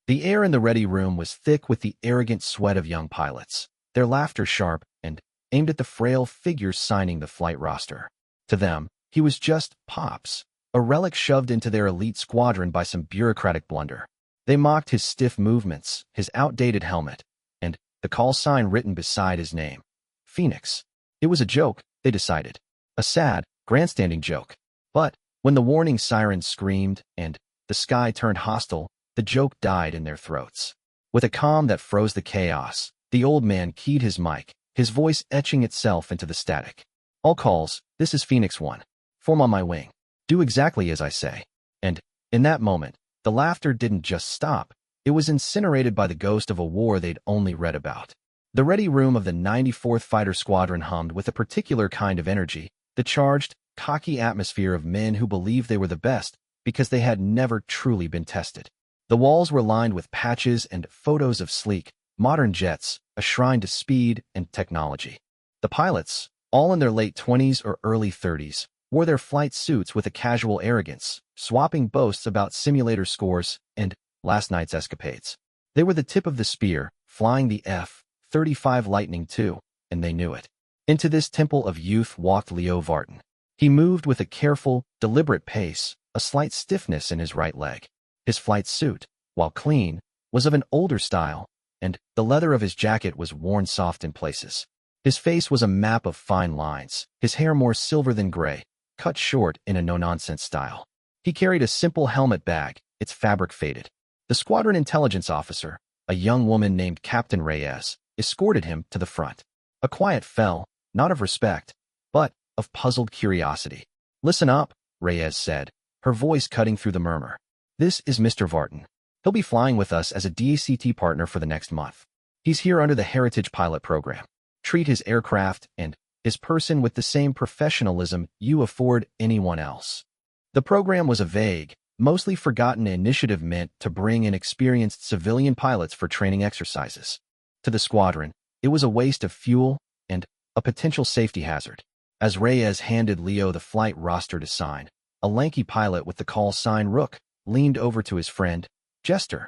The air in the ready room was thick with the arrogant sweat of young pilots, their laughter sharp and aimed at the frail figures signing the flight roster. To them, he was just Pops, a relic shoved into their elite squadron by some bureaucratic blunder. They mocked his stiff movements, his outdated helmet, and the call sign written beside his name, Phoenix. It was a joke, they decided. A sad, grandstanding joke. But when the warning siren screamed and the sky turned hostile, the joke died in their throats. With a calm that froze the chaos, the old man keyed his mic, his voice etching itself into the static. All calls, this is Phoenix 1. Form on my wing. Do exactly as I say. And, in that moment, the laughter didn't just stop. It was incinerated by the ghost of a war they'd only read about. The ready room of the 94th Fighter Squadron hummed with a particular kind of energy, the charged, cocky atmosphere of men who believed they were the best because they had never truly been tested. The walls were lined with patches and photos of sleek, modern jets, a shrine to speed and technology. The pilots, all in their late 20s or early 30s, wore their flight suits with a casual arrogance, swapping boasts about simulator scores and last night's escapades. They were the tip of the spear, flying the F-35 Lightning II, and they knew it. Into this temple of youth walked Leo Vartan. He moved with a careful, deliberate pace, a slight stiffness in his right leg. His flight suit, while clean, was of an older style, and the leather of his jacket was worn soft in places. His face was a map of fine lines, his hair more silver than gray, cut short in a no-nonsense style. He carried a simple helmet bag, its fabric faded. The squadron intelligence officer, a young woman named Captain Reyes, escorted him to the front. A quiet fell, not of respect, but of puzzled curiosity. "Listen up," Reyes said, her voice cutting through the murmur. "This is Mr. Vartan. He'll be flying with us as a DACT partner for the next month. He's here under the Heritage Pilot Program. Treat his aircraft and his person with the same professionalism you afford anyone else." The program was a vague, mostly forgotten initiative meant to bring in experienced civilian pilots for training exercises. To the squadron, it was a waste of fuel and a potential safety hazard. As Reyes handed Leo the flight roster to sign, a lanky pilot with the call sign Rook leaned over to his friend, Jester.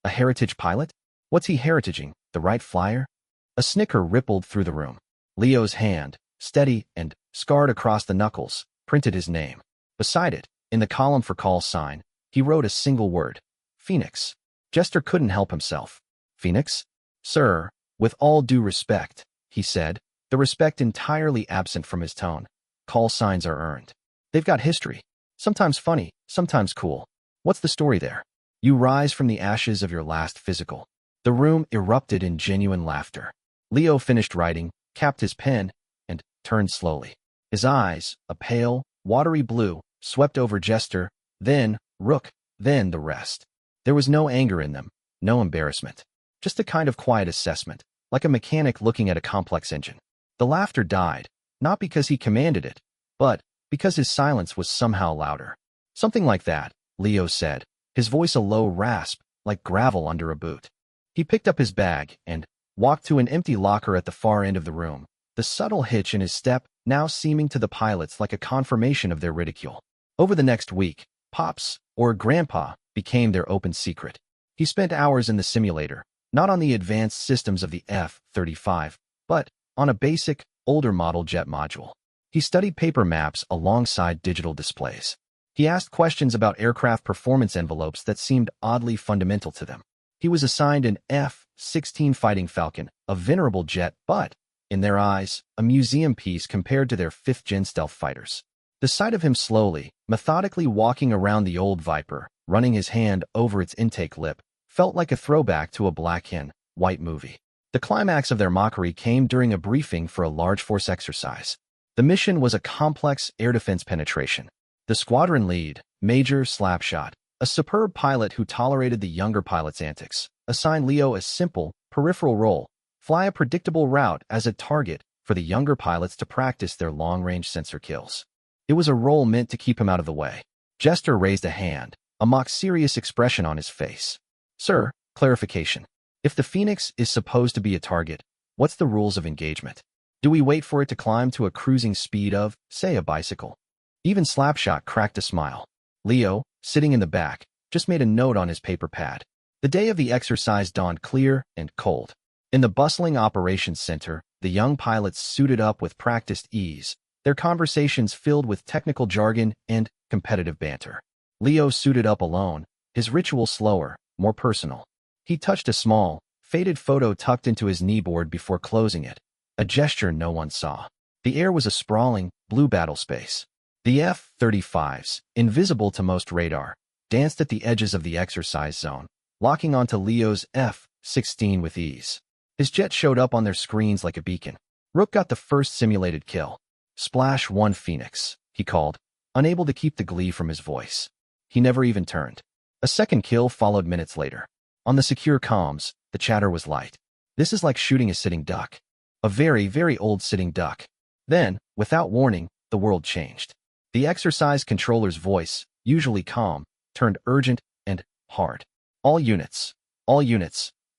"A heritage pilot? What's he heritaging, the Wright Flyer?" A snicker rippled through the room. Leo's hand, steady and scarred across the knuckles, printed his name. Beside it, in the column for call sign, he wrote a single word, Phoenix. Jester couldn't help himself. "Phoenix? Sir, with all due respect," he said, the respect entirely absent from his tone. "Call signs are earned. They've got history. Sometimes funny, sometimes cool. What's the story there? You rise from the ashes of your last physical." The room erupted in genuine laughter. Leo finished writing, capped his pen, and turned slowly. His eyes, a pale, watery blue, swept over Jester, then Rook, then the rest. There was no anger in them, no embarrassment. Just a kind of quiet assessment, like a mechanic looking at a complex engine. The laughter died, not because he commanded it, but because his silence was somehow louder. "Something like that," Leo said, his voice a low rasp, like gravel under a boot. He picked up his bag and walked to an empty locker at the far end of the room, the subtle hitch in his step now seeming to the pilots like a confirmation of their ridicule. Over the next week, Pops, or Grandpa, became their open secret. He spent hours in the simulator, not on the advanced systems of the F-35, but on a basic, older model jet module. He studied paper maps alongside digital displays. He asked questions about aircraft performance envelopes that seemed oddly fundamental to them. He was assigned an F-16 Fighting Falcon, a venerable jet, but, in their eyes, a museum piece compared to their fifth-gen stealth fighters. The sight of him slowly, methodically walking around the old Viper, running his hand over its intake lip, felt like a throwback to a black and white movie. The climax of their mockery came during a briefing for a large force exercise. The mission was a complex air defense penetration. The squadron lead, Major Slapshot, a superb pilot who tolerated the younger pilot's antics, assigned Leo a simple, peripheral role, fly a predictable route as a target for the younger pilots to practice their long-range sensor kills. It was a role meant to keep him out of the way. Jester raised a hand, a mock-serious expression on his face. "Sir, clarification. If the Phoenix is supposed to be a target, what's the rules of engagement? Do we wait for it to climb to a cruising speed of, say, a bicycle?" Even Slapshot cracked a smile. Leo, sitting in the back, just made a note on his paper pad. The day of the exercise dawned clear and cold. In the bustling operations center, the young pilots suited up with practiced ease, their conversations filled with technical jargon and competitive banter. Leo suited up alone, his ritual slower, more personal. He touched a small, faded photo tucked into his kneeboard before closing it, a gesture no one saw. The air was a sprawling, blue battle space. The F-35s, invisible to most radar, danced at the edges of the exercise zone, locking onto Leo's F-16 with ease. His jet showed up on their screens like a beacon. Rook got the first simulated kill. Splash 1 Phoenix, he called, unable to keep the glee from his voice. He never even turned. A second kill followed minutes later. On the secure comms, the chatter was light. This is like shooting a sitting duck. A very, very old sitting duck. Then, without warning, the world changed. The exercise controller's voice, usually calm, turned urgent and hard. All units,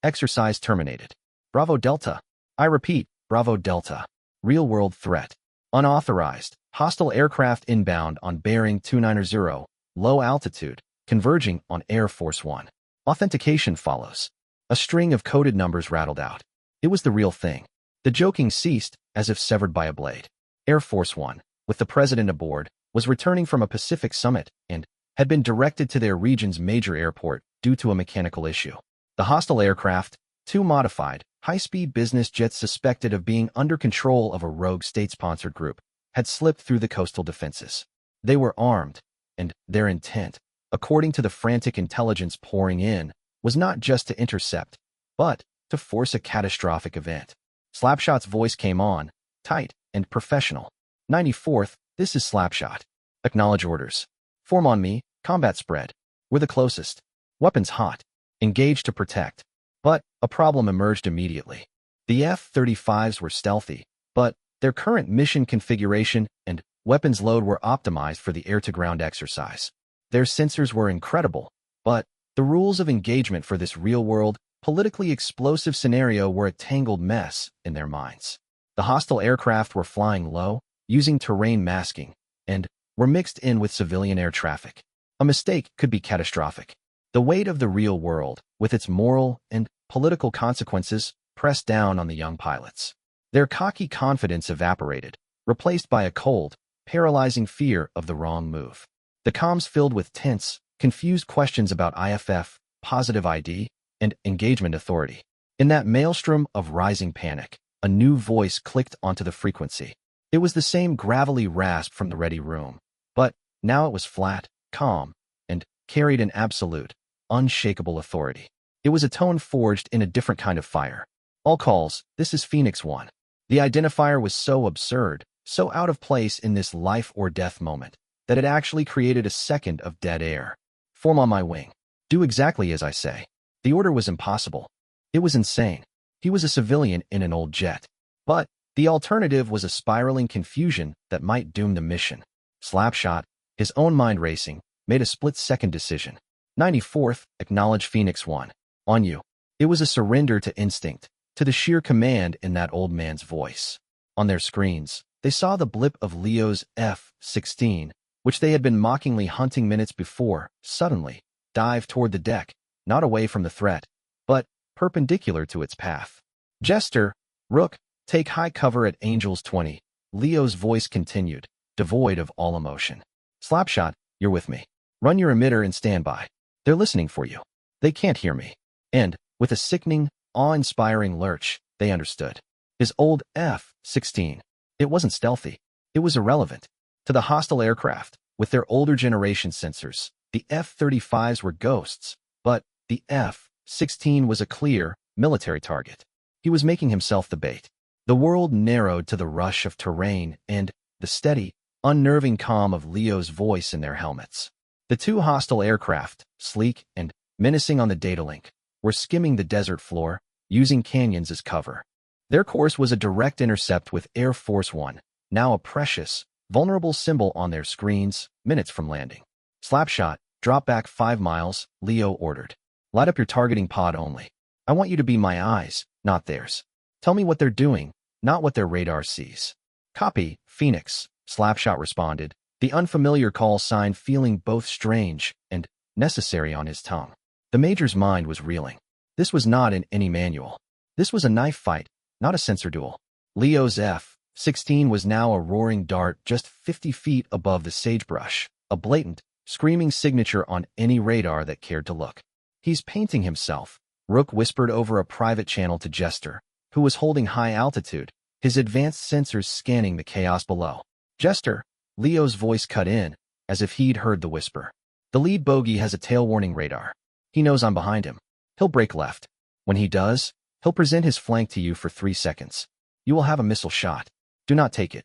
exercise terminated. Bravo Delta. I repeat, Bravo Delta. Real-world threat. Unauthorized, hostile aircraft inbound on bearing 290, low altitude, converging on Air Force One. Authentication follows. A string of coded numbers rattled out. It was the real thing. The joking ceased, as if severed by a blade. Air Force One, with the president aboard, was returning from a Pacific summit and had been directed to their region's major airport due to a mechanical issue. The hostile aircraft, two modified, high-speed business jets suspected of being under control of a rogue state-sponsored group, had slipped through the coastal defenses. They were armed, and their intent, according to the frantic intelligence pouring in, was not just to intercept, but to force a catastrophic event. Slapshot's voice came on, tight and professional. 94th, this is Slapshot. Acknowledge orders. Form on me, combat spread. We're the closest. Weapons hot. Engage to protect. But a problem emerged immediately. The F-35s were stealthy, but their current mission configuration and weapons load were optimized for the air-to-ground exercise. Their sensors were incredible, but the rules of engagement for this real-world, politically explosive scenario were a tangled mess in their minds. The hostile aircraft were flying low, using terrain masking, and were mixed in with civilian air traffic. A mistake could be catastrophic. The weight of the real world, with its moral and political consequences, pressed down on the young pilots. Their cocky confidence evaporated, replaced by a cold, paralyzing fear of the wrong move. The comms filled with tense, confused questions about IFF, positive ID, and engagement authority. In that maelstrom of rising panic, a new voice clicked onto the frequency. It was the same gravelly rasp from the ready room, but now it was flat, calm, and carried an absolute, unshakable authority. It was a tone forged in a different kind of fire. All calls, this is Phoenix One. The identifier was so absurd, so out of place in this life-or-death moment, that it actually created a second of dead air. Form on my wing. Do exactly as I say. The order was impossible. It was insane. He was a civilian in an old jet. But the alternative was a spiraling confusion that might doom the mission. Slapshot, his own mind racing, made a split-second decision. 94th, acknowledge Phoenix One. On you. It was a surrender to instinct, to the sheer command in that old man's voice. On their screens, they saw the blip of Leo's F-16, which they had been mockingly hunting minutes before, suddenly dive toward the deck, not away from the threat, but perpendicular to its path. Jester, Rook, take high cover at Angels 20. Leo's voice continued, devoid of all emotion. Slapshot, you're with me. Run your emitter and stand by. They're listening for you. They can't hear me. And, with a sickening, awe-inspiring lurch, they understood. His old F-16. It wasn't stealthy. It was irrelevant. To the hostile aircraft, with their older generation sensors, the F-35s were ghosts, but the F-16 was a clear, military target. He was making himself the bait. The world narrowed to the rush of terrain and the steady, unnerving calm of Leo's voice in their helmets. The two hostile aircraft, sleek and menacing on the data link, were skimming the desert floor, using canyons as cover. Their course was a direct intercept with Air Force One, now a precious, vulnerable symbol on their screens, minutes from landing. Slapshot, drop back 5 miles, Leo ordered. Light up your targeting pod only. I want you to be my eyes, not theirs. Tell me what they're doing, not what their radar sees. Copy, Phoenix, Slapshot responded, the unfamiliar call sign feeling both strange and necessary on his tongue. The Major's mind was reeling. This was not in any manual. This was a knife fight, not a sensor duel. Leo's F-16 was now a roaring dart just 50 feet above the sagebrush, a blatant, screaming signature on any radar that cared to look. He's painting himself, Rook whispered over a private channel to Jester, who was holding high altitude, his advanced sensors scanning the chaos below. Jester, Leo's voice cut in, as if he'd heard the whisper. The lead bogey has a tail-warning radar. He knows I'm behind him. He'll break left. When he does, he'll present his flank to you for 3 seconds. You will have a missile shot. Do not take it.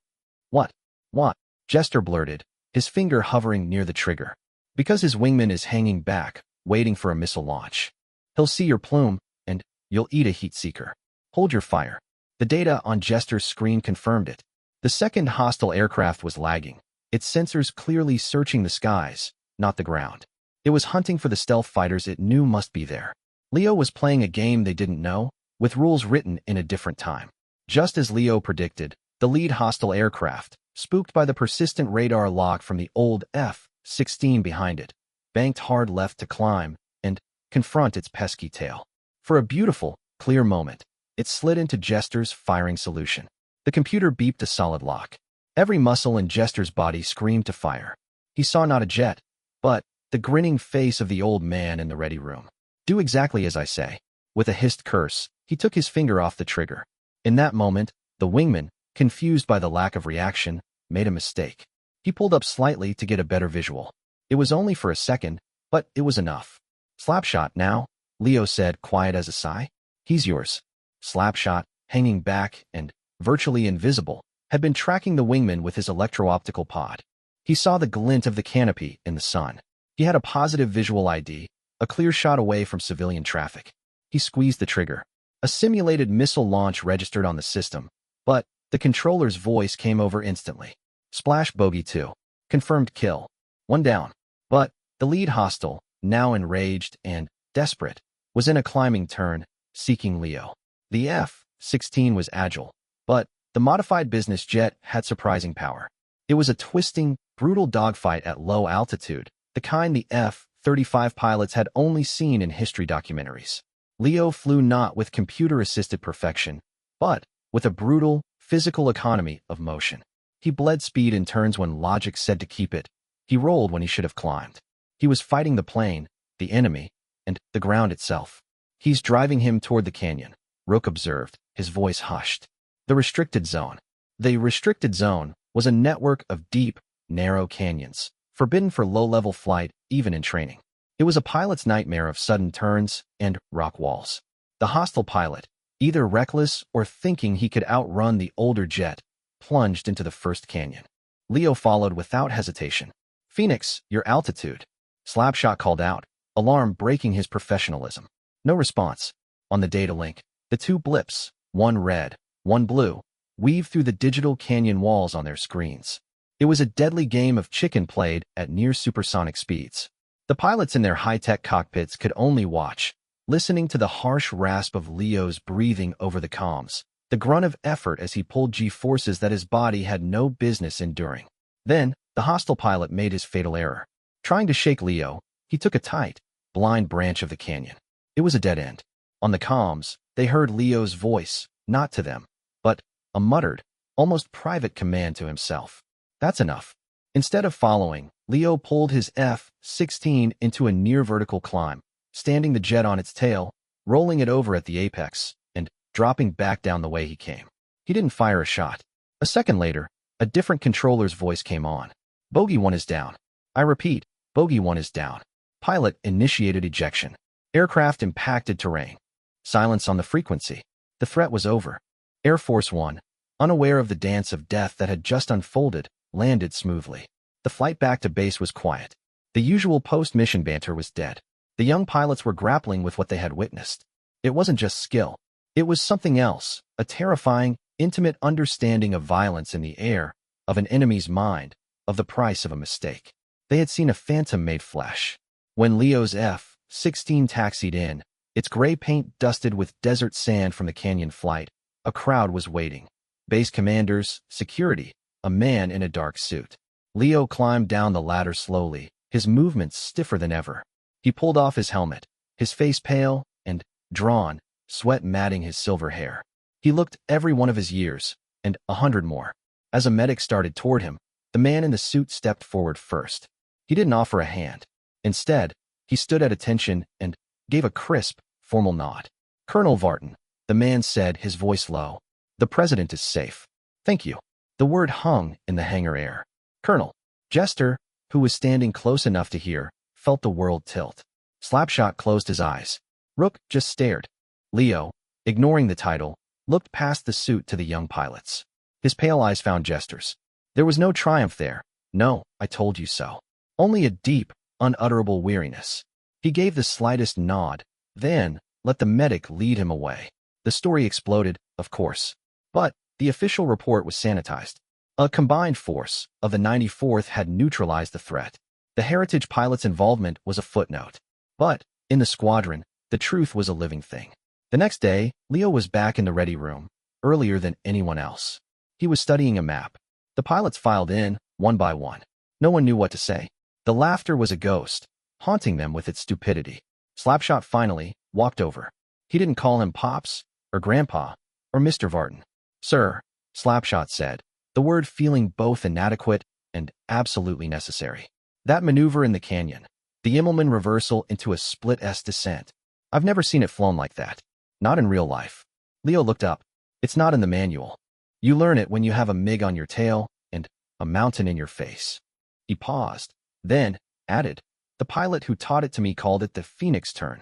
What? What? Jester blurted, his finger hovering near the trigger. Because his wingman is hanging back, waiting for a missile launch. He'll see your plume, and you'll eat a heat seeker. Hold your fire. The data on Jester's screen confirmed it. The second hostile aircraft was lagging, its sensors clearly searching the skies, not the ground. It was hunting for the stealth fighters it knew must be there. Leo was playing a game they didn't know, with rules written in a different time. Just as Leo predicted, the lead hostile aircraft, spooked by the persistent radar lock from the old F-16 behind it, banked hard left to climb and confront its pesky tail. For a beautiful, clear moment, it slid into Jester's firing solution. The computer beeped a solid lock. Every muscle in Jester's body screamed to fire. He saw not a jet, but the grinning face of the old man in the ready room. Do exactly as I say. With a hissed curse, he took his finger off the trigger. In that moment, the wingman, confused by the lack of reaction, made a mistake. He pulled up slightly to get a better visual. It was only for a second, but it was enough. Slapshot now, Leo said, quiet as a sigh. He's yours. Slapshot, hanging back and virtually invisible, had been tracking the wingman with his electro-optical pod. He saw the glint of the canopy in the sun. He had a positive visual ID, a clear shot away from civilian traffic. He squeezed the trigger. A simulated missile launch registered on the system, but the controller's voice came over instantly. Splash bogey 2. Confirmed kill. 1 down. But the lead hostile, now enraged and desperate, was in a climbing turn, seeking Leo. The F-16 was agile, but the modified business jet had surprising power. It was a twisting, brutal dogfight at low altitude, the kind the F-35 pilots had only seen in history documentaries. Leo flew not with computer-assisted perfection, but with a brutal, physical economy of motion. He bled speed in turns when logic said to keep it. He rolled when he should have climbed. He was fighting the plane, the enemy, and the ground itself. He's driving him toward the canyon, Rook observed, his voice hushed. The restricted zone. The restricted zone was a network of deep, narrow canyons, forbidden for low-level flight, even in training. It was a pilot's nightmare of sudden turns and rock walls. The hostile pilot, either reckless or thinking he could outrun the older jet, plunged into the first canyon. Leo followed without hesitation. Phoenix, your altitude. Slapshot called out, alarm breaking his professionalism. No response. On the data link, the 2 blips, one red, one blue, weaved through the digital canyon walls on their screens. It was a deadly game of chicken played at near supersonic speeds. The pilots in their high-tech cockpits could only watch, listening to the harsh rasp of Leo's breathing over the comms, the grunt of effort as he pulled G-forces that his body had no business enduring. Then, the hostile pilot made his fatal error. Trying to shake Leo, he took a tight, blind branch of the canyon. It was a dead end. On the comms, they heard Leo's voice, not to them, but a muttered, almost private command to himself. That's enough. Instead of following, Leo pulled his F-16 into a near-vertical climb, standing the jet on its tail, rolling it over at the apex, and dropping back down the way he came. He didn't fire a shot. A second later, a different controller's voice came on. Bogey 1 is down. I repeat, Bogey 1 is down. Pilot initiated ejection. Aircraft impacted terrain. Silence on the frequency. The threat was over. Air Force One, unaware of the dance of death that had just unfolded, landed smoothly. The flight back to base was quiet. The usual post-mission banter was dead. The young pilots were grappling with what they had witnessed. It wasn't just skill. It was something else, a terrifying, intimate understanding of violence in the air, of an enemy's mind, of the price of a mistake. They had seen a phantom made flesh. When Leo's F-16 taxied in, its gray paint dusted with desert sand from the canyon flight, a crowd was waiting. Base commanders, security, a man in a dark suit. Leo climbed down the ladder slowly, his movements stiffer than ever. He pulled off his helmet, his face pale and drawn, sweat matting his silver hair. He looked every one of his years, and 100 more. As a medic started toward him, the man in the suit stepped forward first. He didn't offer a hand. Instead, he stood at attention and gave a crisp, formal nod. "Colonel Vartan," the man said, his voice low. "The president is safe. Thank you." The word hung in the hangar air. "Colonel." Jester, who was standing close enough to hear, felt the world tilt. Slapshot closed his eyes. Rook just stared. Leo, ignoring the title, looked past the suit to the young pilots. His pale eyes found Jester's. There was no triumph there. No, I told you so. Only a deep, unutterable weariness. He gave the slightest nod, then let the medic lead him away. The story exploded, of course. But the official report was sanitized. A combined force of the 94th had neutralized the threat. The Heritage pilot's involvement was a footnote. But in the squadron, the truth was a living thing. The next day, Leo was back in the ready room, earlier than anyone else. He was studying a map. The pilots filed in, one by one. No one knew what to say. The laughter was a ghost, haunting them with its stupidity. Slapshot finally walked over. He didn't call him Pops, or Grandpa, or Mr. Vartan. "Sir," Slapshot said, the word feeling both inadequate and absolutely necessary. That maneuver in the canyon, the Immelman reversal into a split-S descent. I've never seen it flown like that. Not in real life. Leo looked up. It's not in the manual. You learn it when you have a MiG on your tail and a mountain in your face. He paused, then added, the pilot who taught it to me called it the Phoenix turn.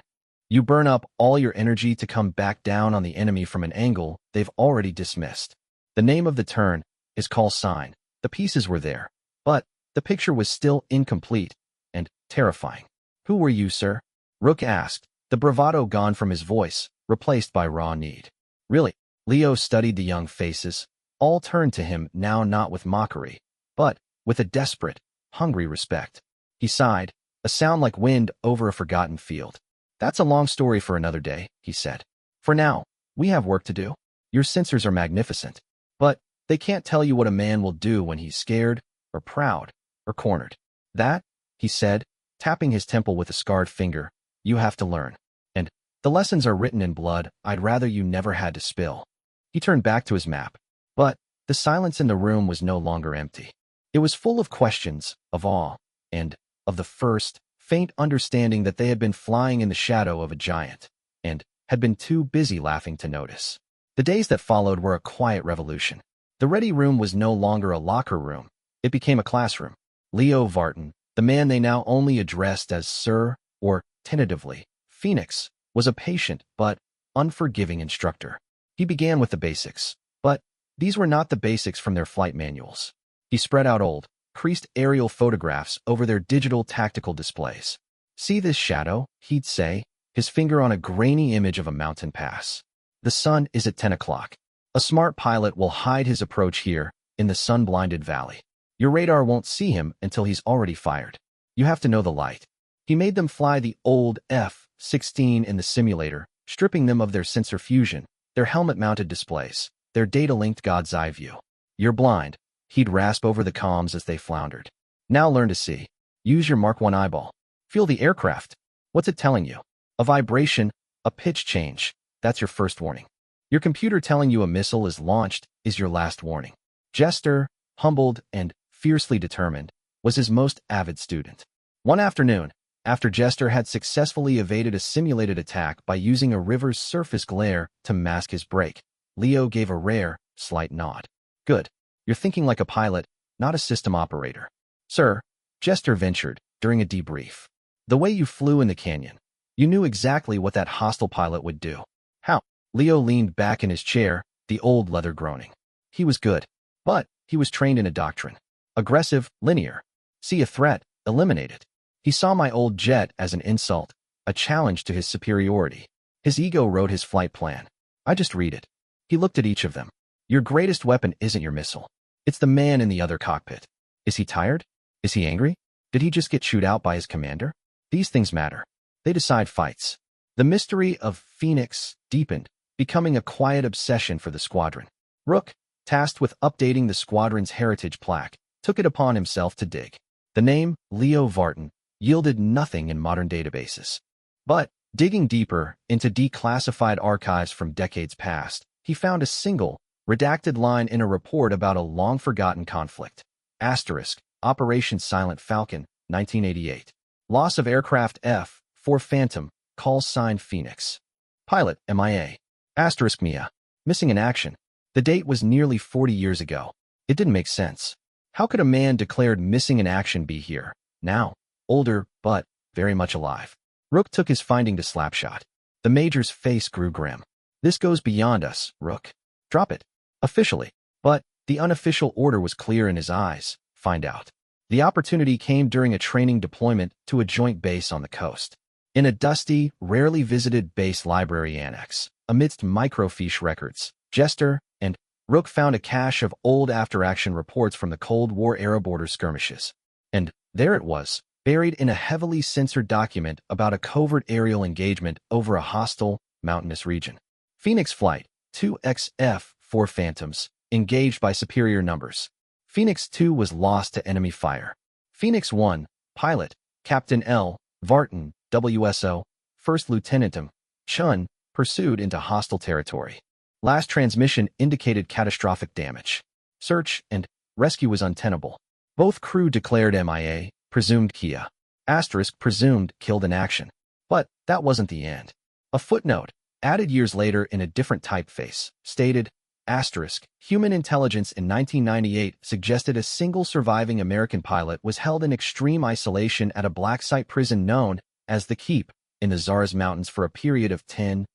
You burn up all your energy to come back down on the enemy from an angle they've already dismissed. The name of the turn is call sign. The pieces were there, but the picture was still incomplete and terrifying. "Who were you, sir?" Rook asked, the bravado gone from his voice, replaced by raw need. "Really?" Leo studied the young faces. All turned to him now, not with mockery, but with a desperate, hungry respect. He sighed, a sound like wind over a forgotten field. "That's a long story for another day," he said. "For now, we have work to do. Your sensors are magnificent, but they can't tell you what a man will do when he's scared, or proud, or cornered. That," he said, tapping his temple with a scarred finger, "you have to learn. And the lessons are written in blood I'd rather you never had to spill." He turned back to his map. But the silence in the room was no longer empty. It was full of questions, of awe, and of the first, faint understanding that they had been flying in the shadow of a giant, and had been too busy laughing to notice. The days that followed were a quiet revolution. The ready room was no longer a locker room. It became a classroom. Leo Vartan, the man they now only addressed as Sir, or, tentatively, Phoenix, was a patient but unforgiving instructor. He began with the basics, but these were not the basics from their flight manuals. He spread out old, creased aerial photographs over their digital tactical displays. "See this shadow," he'd say, his finger on a grainy image of a mountain pass. "The sun is at 10 o'clock. A smart pilot will hide his approach here, in the sun-blinded valley. Your radar won't see him until he's already fired. You have to know the light." He made them fly the old F-16 in the simulator, stripping them of their sensor fusion, their helmet-mounted displays, their data-linked God's eye view. "You're blind," he'd rasp over the comms as they floundered. "Now learn to see. Use your Mark 1 eyeball. Feel the aircraft. What's it telling you? A vibration, a pitch change. That's your first warning. Your computer telling you a missile is launched is your last warning." Jester, humbled and fiercely determined, was his most avid student. One afternoon, after Jester had successfully evaded a simulated attack by using a river's surface glare to mask his brake, Leo gave a rare, slight nod. "Good. You're thinking like a pilot, not a system operator." "Sir," Jester ventured, during a debrief. "The way you flew in the canyon, you knew exactly what that hostile pilot would do." "How?" Leo leaned back in his chair, the old leather groaning. "He was good. But he was trained in a doctrine. Aggressive, linear. See a threat, eliminate it. He saw my old jet as an insult, a challenge to his superiority. His ego wrote his flight plan. I just read it." He looked at each of them. "Your greatest weapon isn't your missile. It's the man in the other cockpit. Is he tired? Is he angry? Did he just get chewed out by his commander? These things matter. They decide fights." The mystery of Phoenix deepened, becoming a quiet obsession for the squadron. Rook, tasked with updating the squadron's heritage plaque, took it upon himself to dig. The name, Leo Vartan, yielded nothing in modern databases. But Digging deeper into declassified archives from decades past, he found a single, redacted line in a report about a long-forgotten conflict. Asterisk, Operation Silent Falcon, 1988. Loss of aircraft F-4 Phantom, call sign Phoenix. Pilot, MIA. Asterisk Mia. Missing in action. The date was nearly 40 years ago. It didn't make sense. How could a man declared missing in action be here, now, older, but very much alive? Rook took his finding to Slapshot. The Major's face grew grim. This goes beyond us, Rook. Drop it. Officially. But the unofficial order was clear in his eyes. Find out. The opportunity came during a training deployment to a joint base on the coast. In a dusty, rarely visited base library annex, amidst microfiche records, Jester and Rook found a cache of old after-action reports from the Cold War-era border skirmishes. And there it was, buried in a heavily censored document about a covert aerial engagement over a hostile, mountainous region. Phoenix Flight 2XF-4 Phantoms, engaged by superior numbers. Phoenix 2 was lost to enemy fire. Phoenix 1, pilot, Captain L. Vartan, WSO, First Lieutenant M. Chun, pursued into hostile territory. Last transmission indicated catastrophic damage. Search and rescue was untenable. Both crew declared MIA, presumed Kia. Asterisk presumed killed in action. But that wasn't the end. A footnote, added years later in a different typeface, stated, asterisk, human intelligence in 1998 suggested a single surviving American pilot was held in extreme isolation at a black site prison known as the Keep in the Zars Mountains for a period of 10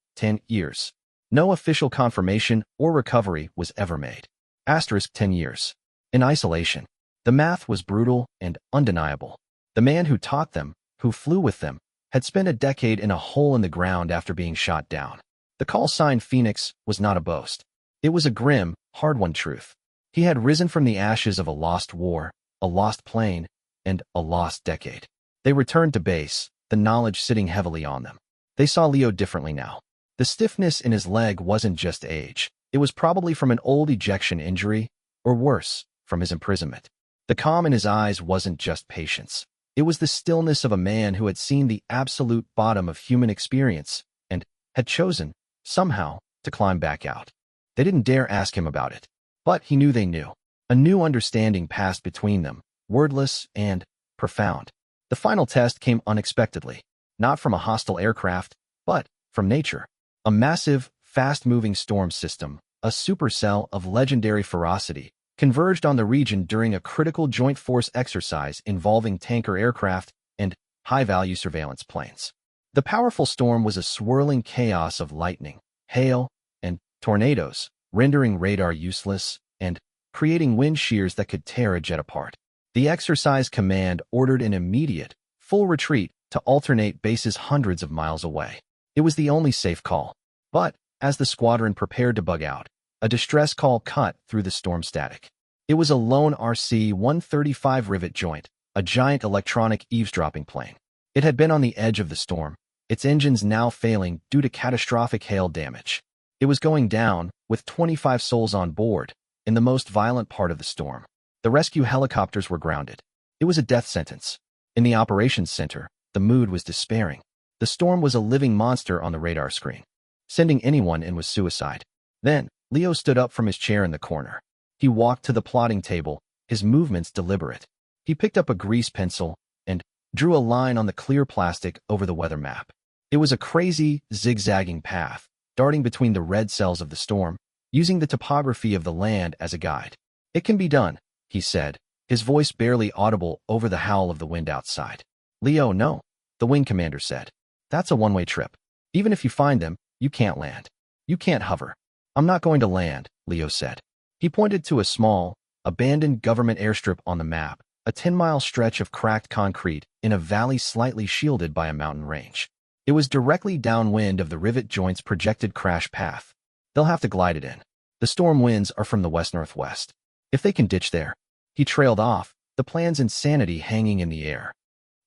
years. No official confirmation or recovery was ever made. Asterisk 10 years. In isolation. The math was brutal and undeniable. The man who taught them, who flew with them, had spent a decade in a hole in the ground after being shot down. The call sign Phoenix was not a boast. It was a grim, hard-won truth. He had risen from the ashes of a lost war, a lost plane, and a lost decade. They returned to base, the knowledge sitting heavily on them. They saw Leo differently now. The stiffness in his leg wasn't just age. It was probably from an old ejection injury, or worse, from his imprisonment. The calm in his eyes wasn't just patience. It was the stillness of a man who had seen the absolute bottom of human experience and had chosen, somehow, to climb back out. They didn't dare ask him about it, but he knew they knew. A new understanding passed between them, wordless and profound. The final test came unexpectedly, not from a hostile aircraft, but from nature. A massive, fast-moving storm system, a supercell of legendary ferocity, converged on the region during a critical joint force exercise involving tanker aircraft and high-value surveillance planes. The powerful storm was a swirling chaos of lightning, hail, and tornadoes, rendering radar useless and creating wind shears that could tear a jet apart. The exercise command ordered an immediate, full retreat to alternate bases hundreds of miles away. It was the only safe call. But, as the squadron prepared to bug out, a distress call cut through the storm static. It was a lone RC-135 rivet joint, a giant electronic eavesdropping plane. It had been on the edge of the storm, its engines now failing due to catastrophic hail damage. It was going down, with 25 souls on board, in the most violent part of the storm. The rescue helicopters were grounded. It was a death sentence. In the operations center, the mood was despairing. The storm was a living monster on the radar screen. Sending anyone in was suicide. Then, Leo stood up from his chair in the corner. He walked to the plotting table, his movements deliberate. He picked up a grease pencil and drew a line on the clear plastic over the weather map. It was a crazy, zigzagging path, darting between the red cells of the storm, using the topography of the land as a guide. It can be done, he said, his voice barely audible over the howl of the wind outside. Leo, no, the wing commander said. That's a one-way trip. Even if you find them, you can't land. You can't hover. I'm not going to land, Leo said. He pointed to a small, abandoned government airstrip on the map, a 10-mile stretch of cracked concrete in a valley slightly shielded by a mountain range. It was directly downwind of the rivet joint's projected crash path. They'll have to glide it in. The storm winds are from the west-northwest. If they can ditch there. He trailed off, the plan's insanity hanging in the air.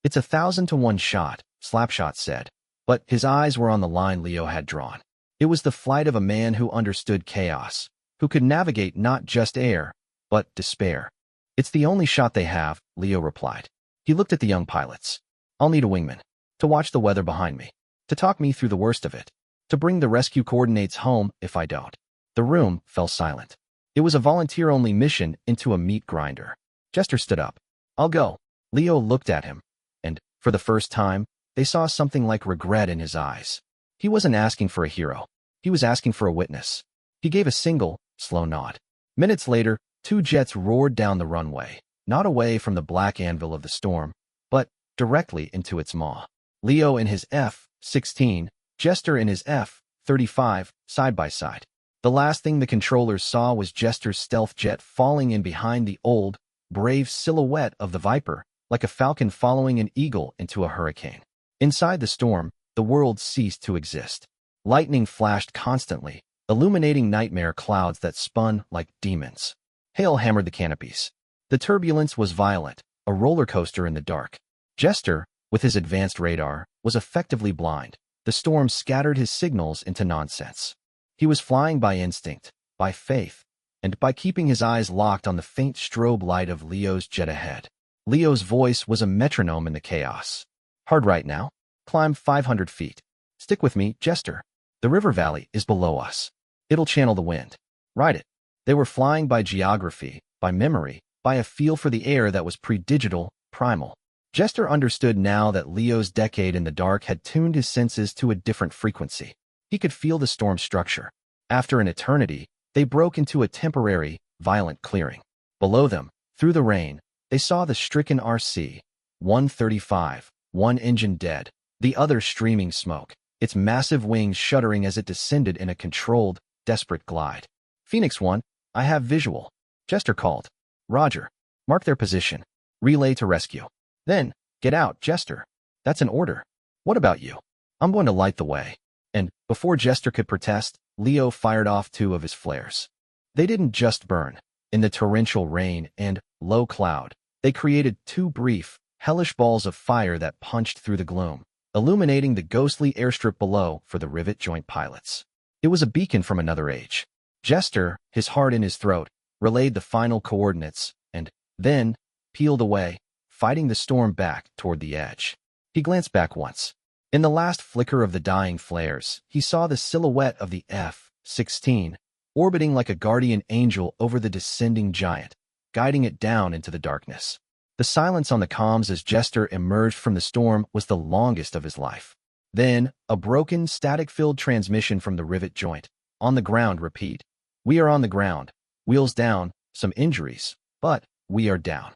It's 1,000 to 1 shot, Slapshot said. But his eyes were on the line Leo had drawn. It was the flight of a man who understood chaos, who could navigate not just air, but despair. It's the only shot they have, Leo replied. He looked at the young pilots. I'll need a wingman. To watch the weather behind me. To talk me through the worst of it. To bring the rescue coordinates home if I don't. The room fell silent. It was a volunteer-only mission into a meat grinder. Jester stood up. I'll go. Leo looked at him, and, for the first time, they saw something like regret in his eyes. He wasn't asking for a hero. He was asking for a witness. He gave a single, slow nod. Minutes later, 2 jets roared down the runway, not away from the black anvil of the storm, but directly into its maw. Leo in his F-16, Jester in his F-35, side by side. The last thing the controllers saw was Jester's stealth jet falling in behind the old, brave silhouette of the Viper, like a falcon following an eagle into a hurricane. Inside the storm, the world ceased to exist. Lightning flashed constantly, illuminating nightmare clouds that spun like demons. Hail hammered the canopies. The turbulence was violent, a roller coaster in the dark. Jester, with his advanced radar, was effectively blind. The storm scattered his signals into nonsense. He was flying by instinct, by faith, and by keeping his eyes locked on the faint strobe light of Leo's jet ahead. Leo's voice was a metronome in the chaos. Hard right now. Climb 500 feet. Stick with me, Jester. The river valley is below us. It'll channel the wind. Ride it. They were flying by geography, by memory, by a feel for the air that was pre-digital, primal. Jester understood now that Leo's decade in the dark had tuned his senses to a different frequency. He could feel the storm's structure. After an eternity, they broke into a temporary, violent clearing. Below them, through the rain, they saw the stricken RC-135, one engine dead, the other streaming smoke, its massive wings shuddering as it descended in a controlled, desperate glide. Phoenix 1, I have visual. Jester called. Roger. Mark their position. Relay to rescue. Then, get out, Jester. That's an order. What about you? I'm going to light the way. And, before Jester could protest, Leo fired off 2 of his flares. They didn't just burn. In the torrential rain and low cloud, they created 2 brief, hellish balls of fire that punched through the gloom, illuminating the ghostly airstrip below for the Rivet Joint pilots. It was a beacon from another age. Jester, his heart in his throat, relayed the final coordinates, and then peeled away, fighting the storm back toward the edge. He glanced back once. In the last flicker of the dying flares, he saw the silhouette of the F-16, orbiting like a guardian angel over the descending giant, guiding it down into the darkness. The silence on the comms as Jester emerged from the storm was the longest of his life. Then, a broken, static-filled transmission from the Rivet Joint. On the ground, repeat. We are on the ground. Wheels down, some injuries, but we are down.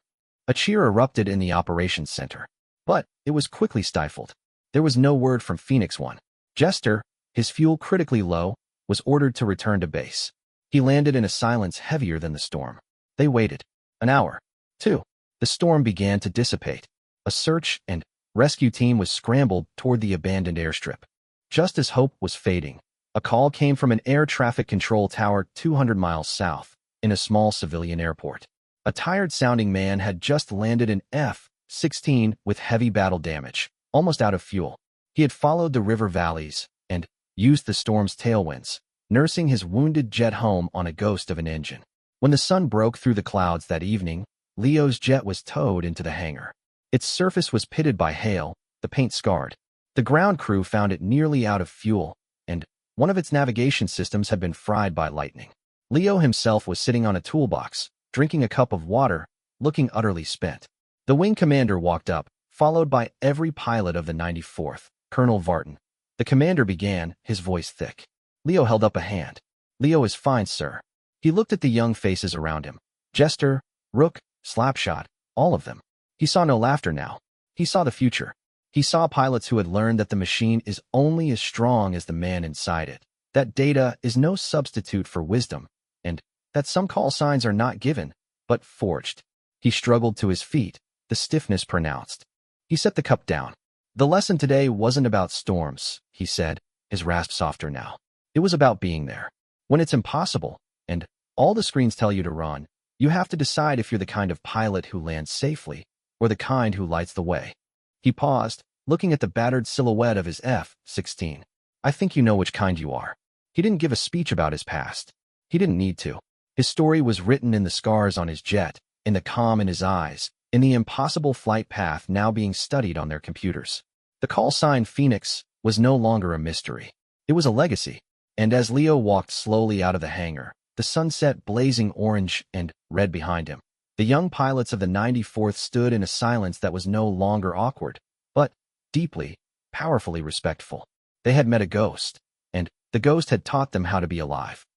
A cheer erupted in the operations center, but it was quickly stifled. There was no word from Phoenix 1. Jester, his fuel critically low, was ordered to return to base. He landed in a silence heavier than the storm. They waited. An hour. 2. The storm began to dissipate. A search and rescue team was scrambled toward the abandoned airstrip. Just as hope was fading, a call came from an air traffic control tower 200 miles south, in a small civilian airport. A tired-sounding man had just landed an F-16 with heavy battle damage, almost out of fuel. He had followed the river valleys and used the storm's tailwinds, nursing his wounded jet home on a ghost of an engine. When the sun broke through the clouds that evening, Leo's jet was towed into the hangar. Its surface was pitted by hail, the paint scarred. The ground crew found it nearly out of fuel, and one of its navigation systems had been fried by lightning. Leo himself was sitting on a toolbox, drinking a cup of water, looking utterly spent. The wing commander walked up, followed by every pilot of the 94th, Colonel Vartan. The commander began, his voice thick. Leo held up a hand. Leo is fine, sir. He looked at the young faces around him. Jester, Rook, Slapshot, all of them. He saw no laughter now. He saw the future. He saw pilots who had learned that the machine is only as strong as the man inside it, that data is no substitute for wisdom, and that some call signs are not given, but forged. He struggled to his feet, the stiffness pronounced. He set the cup down. The lesson today wasn't about storms, he said, his rasp softer now. It was about being there. When it's impossible, and all the screens tell you to run, you have to decide if you're the kind of pilot who lands safely, or the kind who lights the way. He paused, looking at the battered silhouette of his F-16. I think you know which kind you are. He didn't give a speech about his past. He didn't need to. His story was written in the scars on his jet, in the calm in his eyes, in the impossible flight path now being studied on their computers. The call sign Phoenix was no longer a mystery. It was a legacy. And as Leo walked slowly out of the hangar, the sunset blazing orange and red behind him, the young pilots of the 94th stood in a silence that was no longer awkward, but deeply, powerfully respectful. They had met a ghost, and the ghost had taught them how to be alive.